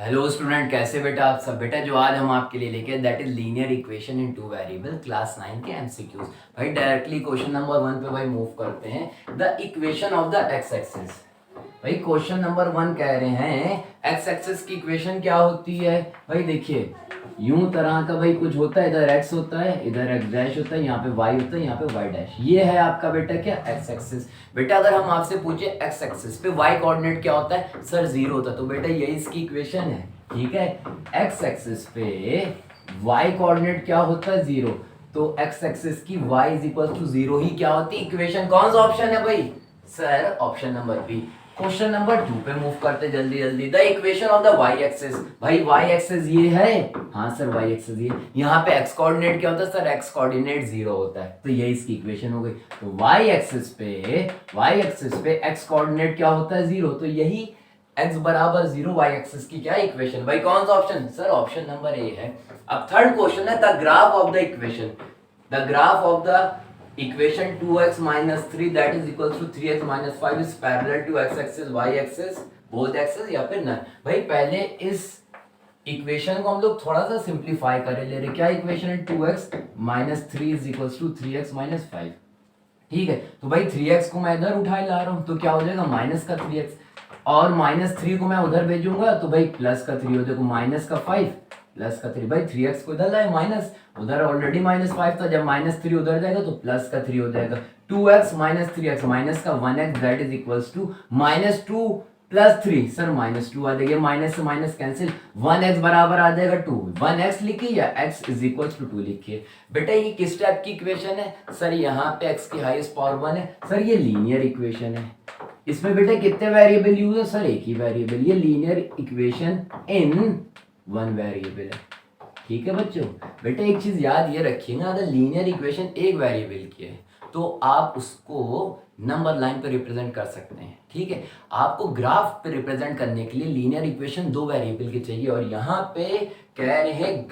Hello student, कैसे बेटा आप सब। बेटा जो आज हम आपके लिए लेके that is linear equation in two variable class 9 के एमसीक्यूज। भाई डायरेक्टली क्वेश्चन नंबर 1 पे भाई मूव करते हैं। The equation of the x axis. भाई क्वेश्चन नंबर 1 कह रहे हैं एक्स एक्सिस की इक्वेशन क्या होती है। भाई देखिए यूं तरह का भाई कुछ होता है, इधर एक्स होता है, इधर एक्स डैश होता है, यहाँ पे वाई होता है, यहाँ पे वाई डैश। ये है आपका बेटा क्या एक्स एक्सिस। बेटा अगर हम आपसे पूछे एक्स एक्सिस पे वाई कोऑर्डिनेट क्या होता है, सर जीरो होता है, तो बेटा यही इसकी इक्वेशन है। ठीक है, एक्स एक्सिस पे वाई कोऑर्डिनेट क्या होता है, जीरो। तो एक्स एक्सिस की Y is equal to zero ही क्या होती है इक्वेशन। कौन सा ऑप्शन है भाई, sir option number B. Question number 2 पे मूव करते जल्दी जल्दी। The equation of the Y axis. भाई वाई एक्सिस ये है, हाँ सर वाई एक्सिस ये। यहाँ पे एक्स कोऑर्डिनेट क्या होता है, सर एक्स कोऑर्डिनेट जीरो होता है, तो ये इसकी इक्वेशन हो गई। तो वाई एक्सिस पे एक्स कोऑर्डिनेट क्या होता है, जीरो, तो यही x बराबर जीरो वाई एक्सिस की क्या इक्वेशन। भाई कौन सा option, sir option number A है। अब थर्ड क्वेश्चन है the graph of the equation. The graph of the equation 2x minus 3 that is equals to 3x minus 5 is parallel to x axis y axis both axis या फिर none. भाई पहले इस equation को हम लोग थोड़ा सा सिंप्लीफाई करें, ले रहे क्या इक्वेशन है 2x minus 3 is equals to 3x minus 5। ठीक है, तो भाई 3x को मैं इधर उठाए ला रहा हूं, तो क्या हो जाएगा माइनस का 3x, और माइनस 3 को मैं उधर भेजूंगा तो भाई प्लस का 3 हो जाएगा, माइनस का 5 प्लस का 3। भाई 3x को इधर लाए माइनस, उधर ऑलरेडी माइनस 5 था, जब माइनस 3 उधर जाएगा तो प्लस का 3 हो जाएगा। 2x माइनस 3x माइनस का 1x that is equals to minus 2 plus 3। Sir minus 2 आ जाएगा, माइनस से माइनस कैंसिल, 1x बराबर आ जाएगा 2। 1x लिखिए या x इज इक्वल्स टू 2 लिखिए। बेटा ये किस टाइप की इक्वेशन है, सर यहाँ पे x की हाईएस्ट पावर 1 है, सर ये लीनियर इक्वेशन है। इसमें बेटा कितने वेरिएबल यूज है, सर एक ही वेरिएबल। ये linear equation in one variable है। ठीक है बच्चों, बेटा एक चीज याद ये रखिएगा, अगर लीनियर इक्वेशन एक वेरिएबल की है तो आप उसको नंबर लाइन पे रिप्रेजेंट कर सकते हैं। ठीक है, आपको ग्राफ पे रिप्रेजेंट करने के लिए लीनियर इक्वेशन दो वेरिएबल की चाहिए, और यहाँ पे कह रहे हैं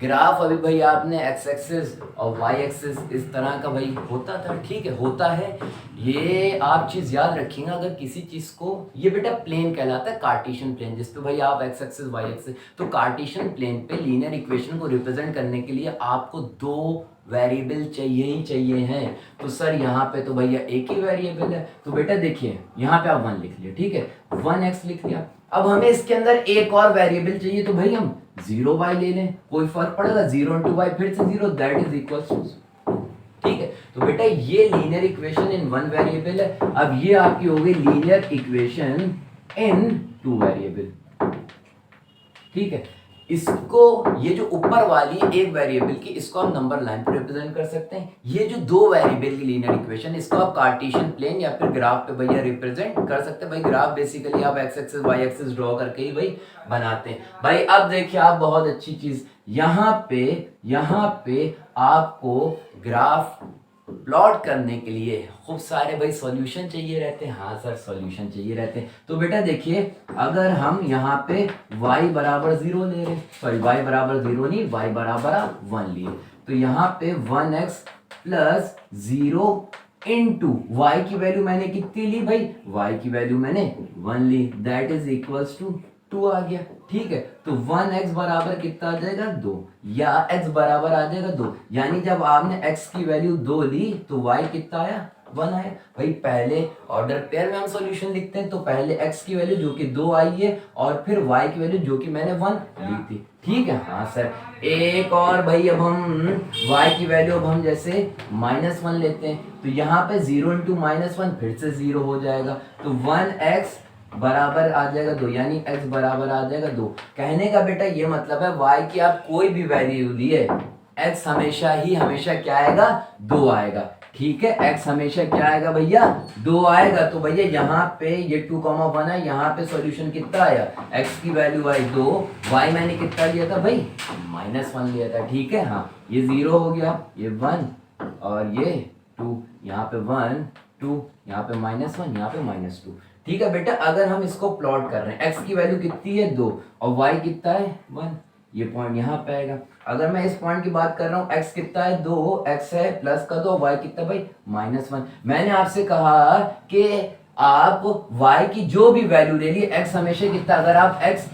ग्राफ अभी भाई आपने एक्स एक्सिस और वाई एक्सिस इस तरह का भाई होता था। ठीक है, होता है, ये आप चीज याद रखिएगा। अगर किसी चीज को, ये बेटा प्लेन कहलाता है, कार्टेशियन प्लेन, जिसपे भाई आप एक्स एक्सिस वाई एक्सिस, तो कार्टेशियन प्लेन पे लीनियर इक्वेशन को रिप्रेजेंट करने के लिए आपको दो वेरिएबल चाहिए ही चाहिए हैं। तो सर यहाँ पे तो भैया एक ही वेरिएबल है, तो बेटा देखिए यहाँ पे आप 1 लिख लिया, ठीक है 1x लिख लिया। अब हमें इसके अंदर एक और वेरिएबल चाहिए, तो भाई हम 0y ले लें, कोई फर्क पड़ेगा, 0 इंटू वाई फिर से 0 दैट इज इक्वल टू। ठीक है, तो बेटा ये linear equation in one variable है। अब ये आपकी हो गई linear equation in two variable. ठीक है, इसको ये जो ऊपर वाली एक वेरिएबल की, इसको हम नंबर लाइन पर रिप्रेजेंट कर सकते हैं। ये जो दो वेरिएबल की लीनियर इक्वेशन, इसको आप कार्टेशियन प्लेन या फिर ग्राफ पे भैया रिप्रेजेंट कर सकते हैं। भाई ग्राफ बेसिकली आप x axis y axis draw करके ही भाई बनाते हैं। भाई अब देखिए आप बहुत अच्छी चीज, यहाँ पे आपको ग्राफ प्लॉट करने के लिए खूब सारे भाई सॉल्यूशन चाहिए रहते हैं। हाँ सर सॉल्यूशन चाहिए रहते हैं। तो बेटा देखिए अगर हम यहाँ पे y बराबर 0 ले रहे, सॉरी y बराबर 0 नहीं, y बराबर 1 लिए, तो यहाँ पे 1x प्लस 0 इंटू वाई की वैल्यू मैंने कितनी ली भाई, y की वैल्यू मैंने 1 ली, दैट इज इक्वल्स टू 2 आ गया। ठीक है, तो 1x बराबर कितना आ जाएगा 2, या x बराबर आ जाएगा 2, यानी जब आपने x की वैल्यू 2 ली तो y कितना आया 1 आया। भाई पहले ऑर्डर पेयर में हम सॉल्यूशन लिखते हैं, तो पहले x की वैल्यू जो कि 2 आई है और फिर y की वैल्यू जो कि मैंने 1 ली थी। ठीक है, हाँ सर एक और भाई, अब हम y की वैल्यू अब हम जैसे -1 लेते हैं, तो यहाँ पे 0 इंटू -1 फिर से 0 हो जाएगा, तो 1x बराबर आ जाएगा 2, यानी x बराबर आ जाएगा 2। कहने का बेटा ये मतलब है y की आप कोई भी वैल्यू लिए x हमेशा क्या आएगा 2 आएगा। ठीक है, x हमेशा क्या आएगा भैया 2 आएगा। तो भैया यहाँ पे ये 2,1 है, यहाँ पे सॉल्यूशन कितना आया, x की वैल्यू आई 2, y मैंने कितना लिया था भाई -1 लिया था। ठीक है, हाँ ये 0 हो गया, ये 1 और ये 2, यहाँ पे 1 2, यहाँ पे -1, यहाँ पे -2। ठीक है बेटा, अगर हम इसको प्लॉट कर रहे हैं, x की वैल्यू कितनी है 2 और y कितना है 1, ये पॉइंट यहाँ पे आएगा। अगर मैं इस पॉइंट की बात कर रहा हूँ, x कितना है 2, x है प्लस का 2, y कितना भाई -1। मैंने आपसे कहा कि आप y की जो भी वैल्यू ले ली, x हमेशा कितना, अगर आप x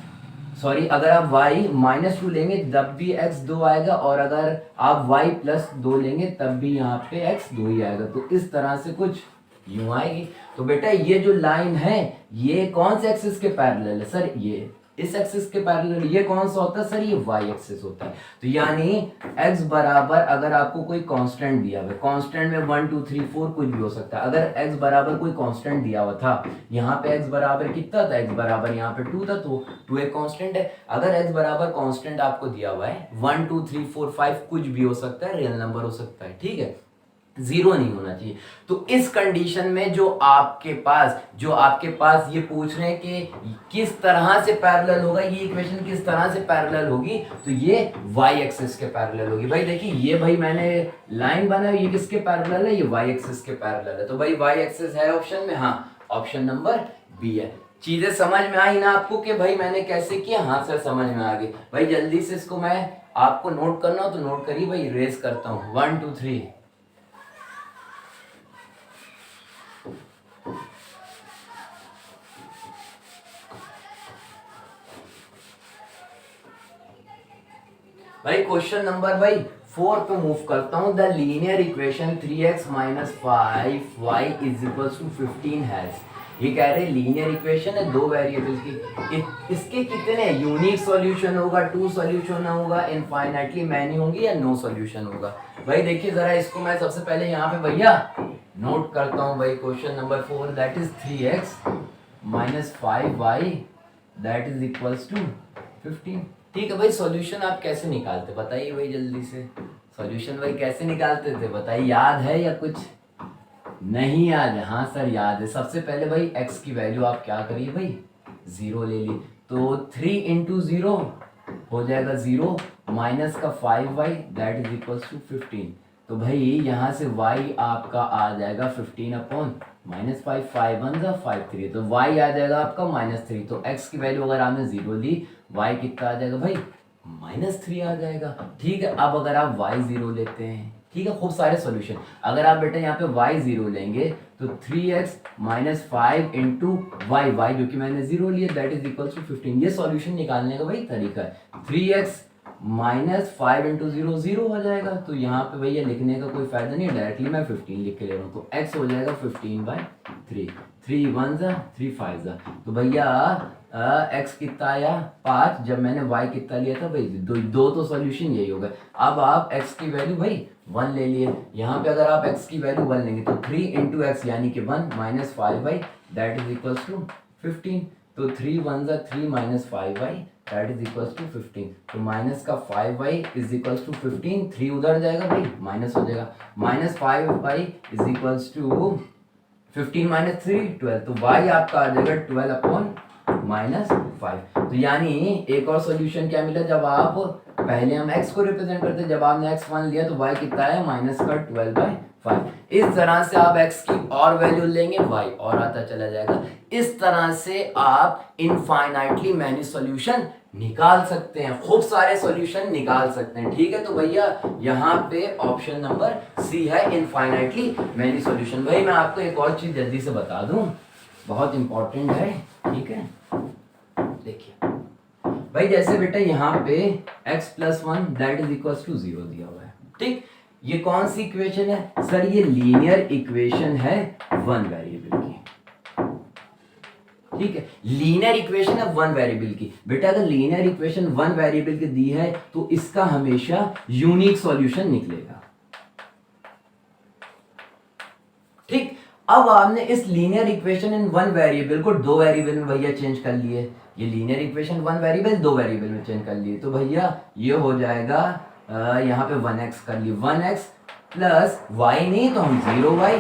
सॉरी, अगर आप y -2 लेंगे तब भी x 2 आएगा, और अगर आप y +2 लेंगे तब भी यहाँ पे x 2 ही आएगा। तो इस तरह से कुछ यूं आएगी। तो बेटा ये जो लाइन है ये कौन से एक्सिस के पैरेलल है सर? ये इस एक्सिस के पैरेलल। ये कौन सा होता है सर? ये y एक्सिस होता है। तो यानी x बराबर, अगर आपको कोई कांस्टेंट दिया हुआ है, कांस्टेंट में 1 2 3 4 कुछ भी हो सकता है। अगर x बराबर कोई कांस्टेंट दिया हुआ था, यहाँ पे x बराबर कितना था? x बराबर यहाँ पे 2 था, तो 2 एक कांस्टेंट है। अगर x बराबर कांस्टेंट आपको दिया हुआ है 1 2 3 4 5 कुछ भी हो सकता है, रियल नंबर हो सकता है, ठीक है, जीरो नहीं होना चाहिए। तो इस कंडीशन में जो आपके पास ये पूछ रहे हैं कि किस तरह से पैरेलल होगा, ये इक्वेशन किस तरह से पैरेलल होगी, तो ये y एक्सिस के पैरेलल होगी। भाई देखिए, ये भाई मैंने लाइन बनाई, ये किसके पैरेलल है? ये y एक्सिस के पैरेलल है। तो भाई y एक्सिस है ऑप्शन में, हाँ, ऑप्शन नंबर बी है। चीजें समझ में आई ना आपको कि भाई मैंने कैसे किया? हाँ सर, समझ में आ गई। भाई जल्दी से इसको मैं आपको नोट करना हो तो नोट करिए भाई, रेस करता हूँ 1 2 3। भाई क्वेश्चन नंबर 4 पे मूव करता हूं। The linear equation 3x - 5y = 15 has. ये कह रहे लीनियर इक्वेशन है दो वेरिएबल की, इसके कितने यूनिक सॉल्यूशन होगा, 2 सॉल्यूशन होगा, इनफाइनाइटली मैनी होंगी, या नो सॉल्यूशन होगा। भाई देखिए जरा, इसको मैं सबसे पहले यहाँ पे भैया नोट करता हूँ। भाई question number 4 that is 3x - 5y = 15। ठीक है भाई, सॉल्यूशन आप कैसे निकालते बताइए भाई जल्दी से। सॉल्यूशन भाई कैसे निकालते थे बताइए, याद है या कुछ नहीं याद है? हाँ सर याद है। सबसे पहले भाई x की वैल्यू आप क्या करिए भाई, 0 ले ली, तो 3 × 0 हो जाएगा 0, माइनस का 5y = 15। तो भाई यहाँ से y आपका आ जाएगा 15/-5, 5 1 5 3, तो y आ जाएगा आपका -3। तो x की वैल्यू अगर आपने 0 ली, y कितना आ जाएगा भाई? -3 आ जाएगा। ठीक है, अब अगर आप y 0 लेते हैं, ठीक है, खूब सारे सॉल्यूशन। अगर आप बेटा यहाँ पे y 0 लेंगे तो 3x - 5 × y जो कि मैंने 0 लिया = 15। ये सॉल्यूशन निकालने का भाई तरीका है। 3x - 5 × 0 0 हो जाएगा। तो यहाँ पे भैया लिखने का कोई फायदा नहीं है, डायरेक्टली मैं 15 लिख के ले रहा हूँ। तो x हो जाएगा 15/3, 3 1 3 5। तो भैया x कितना आया 5, जब मैंने y कितना लिया था भाई दो तो सॉल्यूशन यही होगा। अब आप x की वैल्यू भाई 1 ले लिए, यहाँ पे अगर आप x की वैल्यू 1 लेंगे तो 3 × x यानी कि 1 - 5y = 15। तो 3 1 3 - 5y = 15। तो माइनस का 5y = 15, 3 उधर जाएगा भाई, माइनस हो जाएगा, -5y = 15 - 3 12। तो y आपका आ जाएगा 12/-5। तो यानी एक और सॉल्यूशन क्या मिला, जब आप पहले हम x को रिप्रेजेंट करते, जब आपने x 1 लिया तो y कितना है -12/5। इस तरह से आप x की और वैल्यू लेंगे, y और आता चला जाएगा। इस तरह से आप इनफाइनाइटली मैनी सॉल्यूशन निकाल सकते हैं, खूब सारे सॉल्यूशन निकाल सकते हैं। ठीक है, तो भैया यहाँ पे ऑप्शन नंबर सी है, इनफाइनाइटली मैनी सॉल्यूशन। भाई मैं आपको एक और चीज जल्दी से बता दूं, बहुत इंपॉर्टेंट है, ठीक है। देखिए भाई, जैसे बेटा यहाँ पे x + 1 = 0 दिया हुआ है, ठीक। ये कौन सी इक्वेशन है सर? ये लीनियर इक्वेशन है 1 वेरिएबल की, ठीक है। लीनियर इक्वेशन है 1 वेरिएबल की। बेटा अगर लीनियर इक्वेशन 1 वेरिएबल की दी है तो इसका हमेशा यूनिक सॉल्यूशन निकलेगा, ठीक। अब आपने इस लीनियर इक्वेशन इन 1 वेरिएबल को 2 वेरिएबल में भैया चेंज कर लिए। ये लीनियर इक्वेशन 1 वेरिएबल 2 वेरिएबल में चेंज कर लिए, तो भैया ये हो जाएगा यहाँ पे 1x कर लिए, 1x प्लस y नहीं तो हम 0y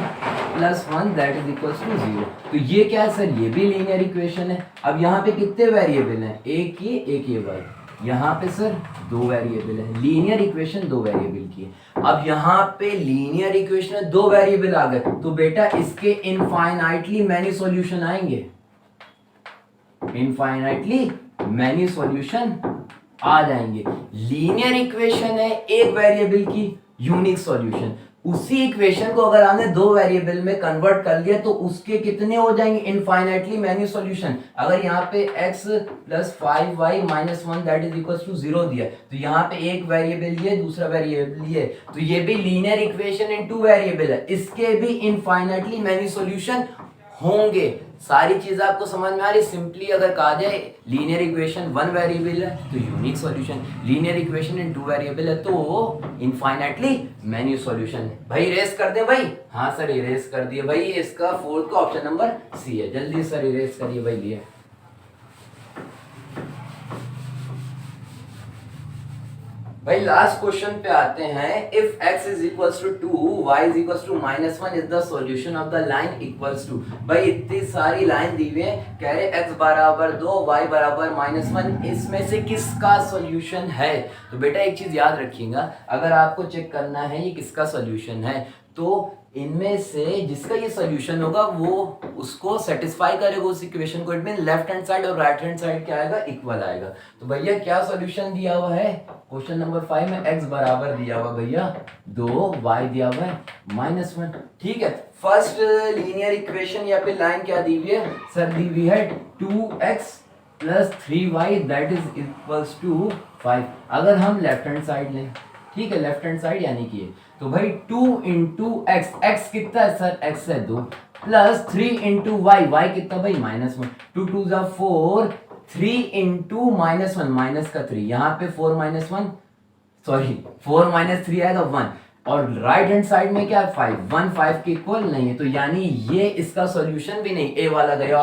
+ 1 = 0। तो ये क्या है सर? ये भी लीनियर इक्वेशन है। अब यहाँ पे कितने वेरिएबल हैं? एक ये y। यहाँ पे सर 2 वेरिएबल है, लीनियर इक्वेशन 2 वेरिएबल की है। अब यहाँ पे लीनियर इक्वेशन में 2 वेरिएबल आ गए, तो बेटा इसके इनफाइनाइटली मैनी सॉल्यूशन आएंगे, इनफाइनाइटली मैनी सॉल्यूशन आ जाएंगे। लीनियर इक्वेशन है एक वेरिएबल की, यूनिक सॉल्यूशन। उसी इक्वेशन को अगर हमने दो वेरिएबल में कन्वर्ट कर लिया तो उसके कितने हो जाएंगे, इनफाइनाइटली मैनी सॉल्यूशन। अगर यहाँ पे x plus 5y minus 1 that is equal to 0 दिया, तो यहाँ पे एक वेरिएबल ये, दूसरा वेरिएबल ये, तो ये भी linear equation in two variable है, इसके भी इनफाइनाइटली मैनी सॉल्यूशन होंगे। सारी चीज आपको समझ में आ रही। सिंपली अगर कहा जाए लीनियर इक्वेशन वन वेरिएबल है तो unique solution, linear equation in two variable है तो इनफाइनाइटली मैनी सॉल्यूशन। भाई इरेज कर दे भाई, हाँ सर इरेज कर दिए भाई, इसका फोर्थ का ऑप्शन नंबर सी है, जल्दी सर इरेज करिए भाई। लिए भाई लास्ट क्वेश्चन पे आते हैं। If x is equals to 2, y is equals to -1 is the solution of the line equals to. भाई इतनी सारी लाइन दी हुई है, कह रहे x बराबर 2, y बराबर -1, इसमें से किसका सॉल्यूशन है। तो बेटा एक चीज याद रखिएगा, अगर आपको चेक करना है ये किसका सॉल्यूशन है, तो इनमें से जिसका ये सॉल्यूशन होगा वो उसको सेटिस्फाई करेगा उस इक्वेशन को। It mean left hand side और राइट हैंड साइड क्या आएगा, इक्वल आएगा। तो भैया क्या सॉल्यूशन दिया हुआ है क्वेश्चन नंबर 5 में, x बराबर दिया हुआ भैया 2, y दिया हुआ है -1। ठीक है, फर्स्ट लीनियर इक्वेशन या फिर लाइन क्या दी हुई है सर, दी हुई है 2x plus 3y that is equals to 5। अगर हम लेफ्ट हैंड साइड लें, ठीक है लेफ्ट हैंड साइड यानी कि तो भाई 2 इंटू एक्स, एक्स कितना है सर, एक्स है 2, प्लस 3 इंटू वाई, वाई कितना भाई -1, 2 2 जा 4, 3 इंटू -1 माइनस का 3, यहाँ पे 4 माइनस 1 सॉरी 4 माइनस 3 आएगा 1, और राइट हैंड साइड में क्या है 5, 1 5 के इक्वल नहीं है, तो यानी ये इसका सॉल्यूशन भी नहीं, ए वाला गया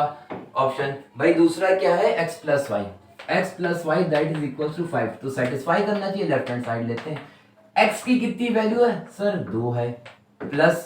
ऑप्शन। भाई दूसरा क्या है x plus y, x plus y that is equal to 5, तो सेटिस्फाई करना चाहिए, लेफ्ट हैंड साइड लेते हैं। x की कितनी वैल्यू है सर 2 है, प्लस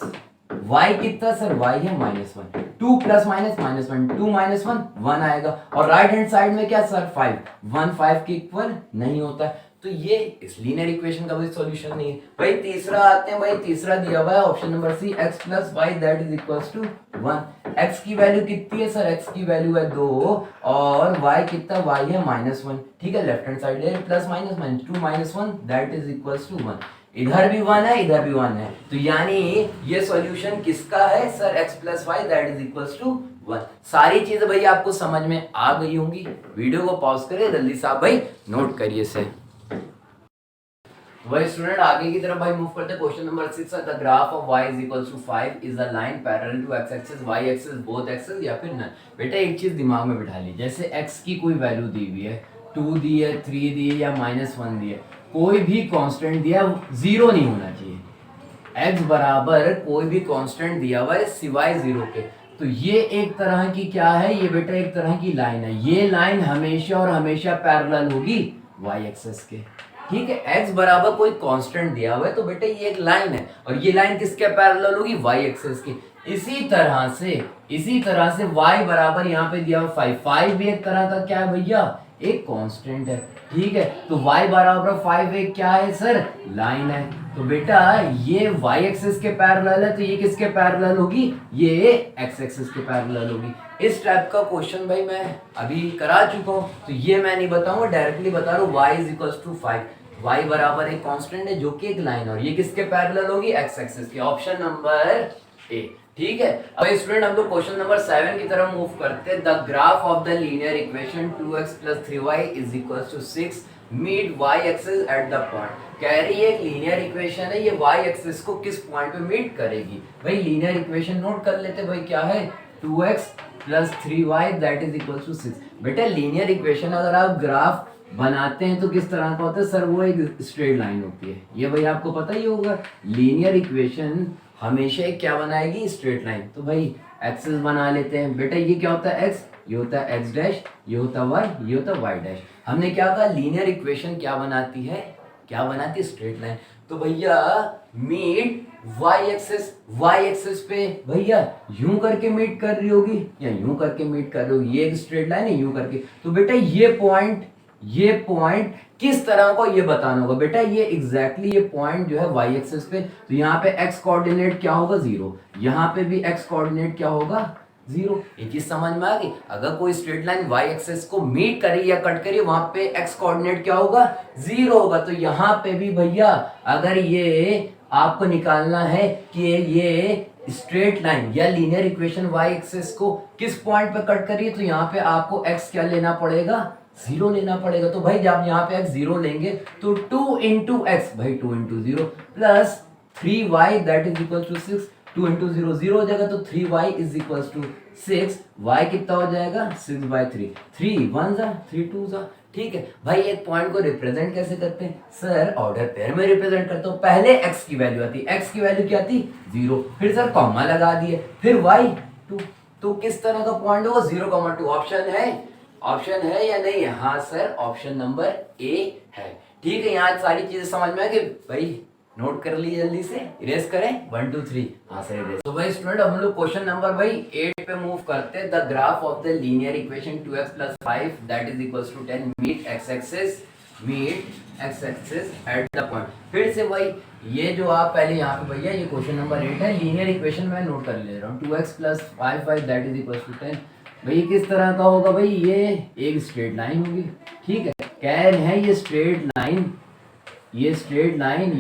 y कितना सर y है -1, 2 प्लस माइनस -1, 2 -1 1 आएगा, और राइट हैंड साइड में क्या सर 5, 1 5 के इक्वल नहीं होता, तो ये इस लीनियर इक्वेशन का भी सॉल्यूशन नहीं है। भाई तीसरा आते हैं, भाई तीसरा दिया हुआ है option number C, x plus y that is equals to 1। x की वैल्यू कितनी है सर, x की वैल्यू है 2, और y कितना, y है -1। ठीक है, लेफ्ट हैंड साइड ले plus minus minus 2 -1 that is equals to 1। इधर भी 1 है, इधर भी 1 है, तो यानी ये सॉल्यूशन किसका है sir, x plus y that is equals to 1। सारी चीजें भाई आपको समझ में आ गई होंगी। वीडियो को पॉज करिए, जल्दी से आप भाई नोट करिए से। वही स्टूडेंट आगे की तरफ भाई मूव करते हैं। Question number 6, the graph of y is equals to 5 is a line parallel to x axis, y axis, both axis या फिर नन। बेटा एक चीज दिमाग में बिठा ली, जैसे x की कोई वैल्यू दी हुई है, 2 दी है, 3 दी है या -1 दी है, कोई भी कांस्टेंट दिया 0 नहीं होना चाहिए। x बराबर कोई भी कांस्टेंट दिया हुआ है सिवाय 0 के, तो ये एक तरह की क्या है, ये बेटा एक तरह की लाइन है, ये लाइन हमेशा और हमेशा पैरेलल होगी y एक्सिस के। ठीक है, x बराबर कोई कांस्टेंट दिया हुआ है, तो बेटा ये एक लाइन है, और ये लाइन किसके पैरेलल होगी, y एक्सिस की। इसी तरह से y बराबर यहाँ पे दिया हुआ 5, 5 भी एक तरह का क्या है भैया, एक कांस्टेंट है। ठीक है, तो y बराबर 5 एक क्या है सर, लाइन है, तो बेटा ये y एक्सिस के पैरेलल है, तो ये किसके पैरेलल होगी, ये x एक्सिस के पैरेलल होगी। इस टाइप का क्वेश्चन भाई मैं अभी करा चुका हूँ, तो ये मैं नहीं बताऊंगा, डायरेक्टली बता रहा हूँ y is equals to 5, y बराबर एक कांस्टेंट है जो कि एक लाइन, और ये किसके पैरेलल होगी, x एक्सिस के, ऑप्शन नंबर ए। ठीक है, अब स्टूडेंट हम लोग क्वेश्चन नंबर 7 की तरफ मूव करते हैं। The graph of the linear equation 2x plus 3y is equals to 6 meet y axis at the point. कह रही है एक लीनियर इक्वेशन है, ये y एक्सिस को किस पॉइंट पे मीट करेगी। भाई लीनियर इक्वेशन नोट कर लेते भाई, क्या है 2x plus 3y that is equals to 6। बेटा लीनियर इक्वेशन अगर आप ग्राफ बनाते हैं तो किस तरह का होता है सर, वो एक स्ट्रेट लाइन होती है, ये भाई आपको पता ही होगा। लीनियर इक्वेशन हमेशा एक क्या बनाएगी, स्ट्रेट लाइन। तो भाई एक्सिस बना लेते हैं। बेटा ये क्या होता है x, ये होता है x डैश, ये होता है y, ये होता है y डैश। हमने क्या कहा, लीनियर इक्वेशन क्या बनाती है, क्या बनाती है, स्ट्रेट लाइन। तो भैया मीट y एक्सिस पे भैया यूं करके मीट कर रही होगी या यूं करके मीट कर रही होगी, ये एक स्ट्रेट लाइन है यूं करके। तो बेटा ये पॉइंट किस तरह को ये बताना होगा। बेटा ये एग्जैक्टली ये पॉइंट जो है y एक्सिस पे, तो यहाँ पे x कोऑर्डिनेट क्या होगा 0, यहाँ पे भी x कोऑर्डिनेट क्या होगा 0। ये चीज समझ में आ गई। अगर कोई स्ट्रेट लाइन y एक्सिस को मीट करी या कट करी, वहां पे x कोऑर्डिनेट क्या होगा 0 होगा। तो यहाँ पे भी भैया अगर ये आपको निकालना है कि ये स्ट्रेट लाइन या लीनियर इक्वेशन y एक्सिस को किस पॉइंट पे कट करिए, तो यहाँ पे आपको x क्या लेना पड़ेगा, 0 लेना पड़ेगा। तो भाई जब यहाँ पे x 0 लेंगे तो 2 इंटू एक्स, भाई 2 into 0 plus 3y that is equal to 6, 2 into 0 0 हो जाएगा तो 3y is equal to 6, y कितना हो जाएगा 6/3, 3 1 जा 3 2 जा। ठीक है भाई, एक पॉइंट को रिप्रेजेंट कैसे करते हैं सर, ऑर्डर पेयर में रिप्रेजेंट करते हो। पहले x की वैल्यू आती है, x की वैल्यू क्या थी 0, फिर सर कॉमा लगा दिए, फिर y 2, तो किस तरह का पॉइंट होगा 0,2। ऑप्शन है या नहीं है, हाँ सर ऑप्शन नंबर ए है। ठीक है, यहाँ सारी चीजें समझ में आ गई भाई, नोट कर ली जल्दी से, इरेज करें 1 2 3, हाँ सर इरेज। तो भाई स्टूडेंट हम लोग क्वेश्चन नंबर भाई 8 पे मूव करते हैं। The graph of the linear equation 2x + 5 that is equals to 10 meet x axis at the point. फिर से भाई ये जो आप पहले यहाँ पे भैया ये क्वेश्चन नंबर 8 है, लीनियर इक्वेशन मैं नोट कर ले रहा हूँ। 2x + 5 that is equals to 10, भाई किस तरह का होगा भाई, ये एक स्ट्रेट लाइन होगी। ठीक है, कह रहे हैं ये स्ट्रेट लाइन, ये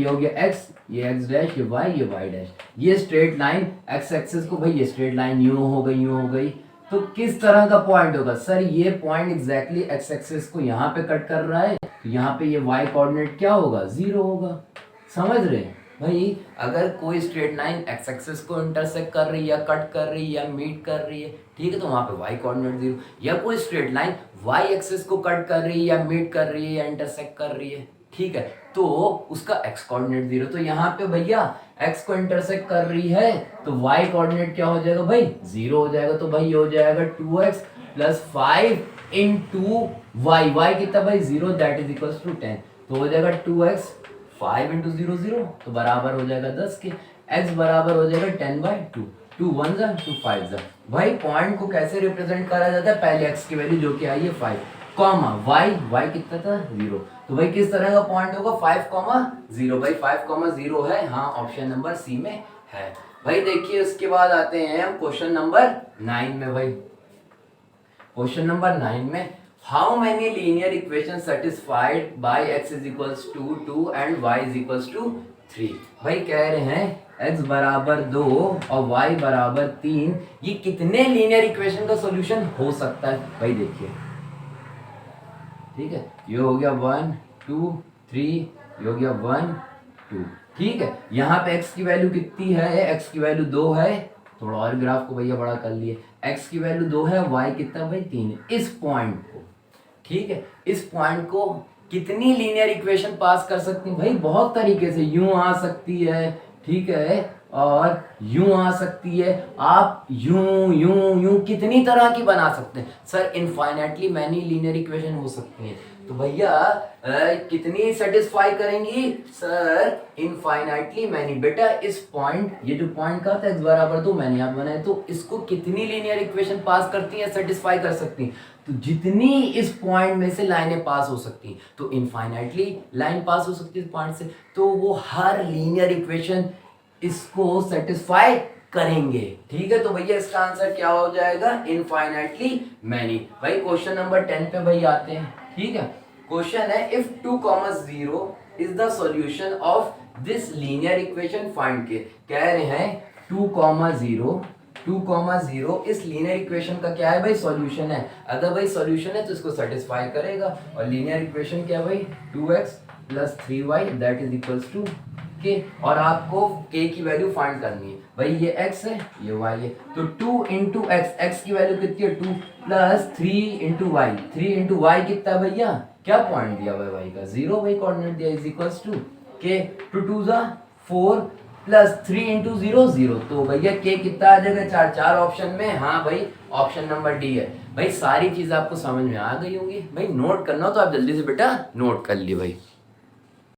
हो गया x, ये x डैश, ये y डैश, ये स्ट्रेट लाइन x एक्सिस को भाई ये स्ट्रेट लाइन यूं हो गई। तो किस तरह का पॉइंट होगा सर, ये पॉइंट एग्जैक्टली x एक्सिस को यहाँ पे कट कर रहा है, तो यहाँ पे ये y कोऑर्डिनेट क्या होगा 0 होगा। समझ रहे भाई, अगर कोई स्ट्रेट लाइन x एक्सिस को इंटरसेक्ट कर रही है या कट कर रही है या मीट कर रही है, ठीक है, तो वहां पे y कोऑर्डिनेट 0, या कोई स्ट्रेट लाइन y एक्सिस को कट कर रही है या मीट कर रही है या इंटरसेक्ट कर रही है, ठीक है, तो उसका x कोऑर्डिनेट 0। तो यहाँ पे भैया x को इंटरसेक्ट कर रही है तो y कोऑर्डिनेट क्या हो जाएगा भाई 0 हो जाएगा। तो भाई ये हो जाएगा 2x + 5 इंटू y कितना भाई 0 दैट इज इक्वल टू 10, तो हो जाएगा 2x 5 इंटू 0 0, तो बराबर हो जाएगा 10 के, x बराबर हो जाएगा 10/2, 2 1 जा 2 5 जा। भाई पॉइंट को कैसे रिप्रेजेंट करा जाता है, पहले x की वैल्यू जो कि आई है 5, कॉमा y कितना था 0, तो भाई किस तरह का पॉइंट होगा 5,0, भाई 5,0 है, हाँ ऑप्शन नंबर सी में है। भाई देखिए उसके बाद आते हैं हम क्वेश्चन नंबर 9 में। भाई क्वेश्चन नंबर 9 में how many linear equation satisfied by x is equals to 2 and y is equals to 3। भाई कह रहे हैं x बराबर 2 और y बराबर 3, ये कितने लीनियर इक्वेशन का सॉल्यूशन हो सकता है। भाई देखिए, ठीक है, ये हो गया 1 2 3, ये हो गया 1 2, ठीक है, यहाँ पे x की वैल्यू कितनी है, x की वैल्यू 2 है, थोड़ा और ग्राफ को भैया बड़ा कर लिए, x की वैल्यू 2 है, y कितना भाई 3 है। इस पॉइंट को, ठीक है, इस पॉइंट को कितनी लीनियर इक्वेशन पास कर सकती है भाई, बहुत तरीके से, यूं आ सकती है, ठीक है, और यूं आ सकती है, आप यूं कितनी तरह की बना सकते हैं sir, infinitely many linear equation हो सकती हैं। तो भैया कितनी सेटिस्फाई करेंगी सर, इनफाइनाइटली मैनी। बेटा इस पॉइंट, ये जो पॉइंट का था x बराबर 2 मैंने यहाँ बनाया, तो इसको कितनी लीनियर इक्वेशन पास करती हैं, सेटिस्फाई कर सकती हैं, तो जितनी इस पॉइंट में से लाइनें पास हो सकती हैं, तो इनफाइनाइटली लाइन पास हो सकती है इस पॉइंट से, तो वो हर लीनियर इक्वेशन इसको सेटिस्फाई करेंगे। ठीक है, तो भैया इसका आंसर क्या हो जाएगा, इनफाइनाइटली मैनी। भाई क्वेश्चन नंबर 10 पे भाई आते हैं। ठीक है, क्वेश्चन है if 2, 0 is the solution of this linear equation find के। कह रहे हैं 2, 0 इस लीनियर इक्वेशन का क्या है भाई, सॉल्यूशन है। अगर भाई सॉल्यूशन है तो इसको सेटिस्फाई करेगा, और लीनियर इक्वेशन क्या है भाई 2x + 3y that is equals to के, और आपको k की वैल्यू फाइंड करनी है। भाई ये x है, ये y है, तो 2 इंटू x की वैल्यू कितनी है 2 plus 3 into y, 3 into y कितना भैया, क्या पॉइंट दिया भाई y का 0, भाई कोऑर्डिनेट दिया इज इक्वल्स टू k, 2 2 जा 4 प्लस 3 इंटू 0 0, तो भैया k कितना आ जाएगा 4 ऑप्शन में, हाँ भाई ऑप्शन नंबर डी है। भाई सारी चीज आपको समझ में आ गई होंगी। भाई नोट करना हो तो आप जल्दी से बेटा नोट कर लिए भाई।